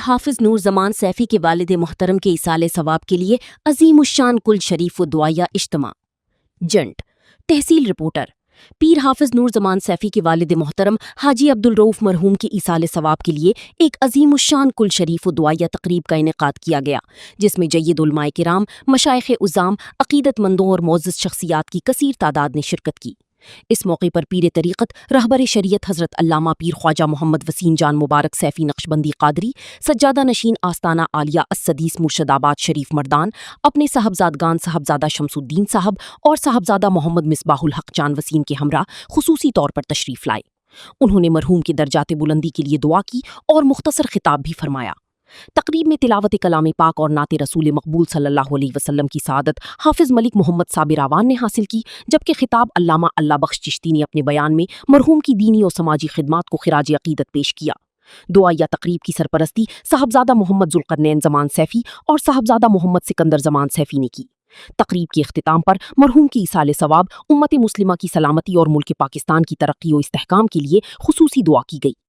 حافظ نور زمان سیفی کے والد محترم کے ایصال ثواب کے لیے عظیم الشان کل شریف و دعائیہ اجتماع۔ جنٹ تحصیل رپورٹر پیر حافظ نور زمان سیفی کے والد محترم حاجی عبدالرؤف مرحوم کے ایصال ثواب کے لیے ایک عظیم الشان کل شریف و دعائیہ تقریب کا انعقاد کیا گیا، جس میں جید علماء کرام، مشائخ عظام، عقیدت مندوں اور معزز شخصیات کی کثیر تعداد نے شرکت کی۔ اس موقع پر پیر طریقت رہبر شریعت حضرت علامہ پیر خواجہ محمد وسیم جان مبارک سیفی نقشبندی قادری، سجادہ نشین آستانہ عالیہ السدیس مرشد آباد شریف مردان، اپنے صاحبزادگان صاحبزادہ شمس الدین صاحب اور صاحبزادہ محمد مصباح الحق جان وسیم کے ہمراہ خصوصی طور پر تشریف لائے۔ انہوں نے مرحوم کی درجات بلندی کے لیے دعا کی اور مختصر خطاب بھی فرمایا۔ تقریب میں تلاوت کلام پاک اور نعت رسول مقبول صلی اللہ علیہ وسلم کی سعادت حافظ ملک محمد صابر اعوان نے حاصل کی، جبکہ خطاب علامہ اللہ بخش چشتی نے اپنے بیان میں مرحوم کی دینی اور سماجی خدمات کو خراج عقیدت پیش کیا۔ دعائیہ تقریب کی سرپرستی صاحبزادہ محمد ذوالقرنین زمان سیفی اور صاحبزادہ محمد سکندر زمان سیفی نے کی۔ تقریب کے اختتام پر مرحوم کی ایصال ثواب، امت مسلمہ کی سلامتی اور ملک پاکستان کی ترقی و استحکام کے لیے خصوصی دعا کی گئی۔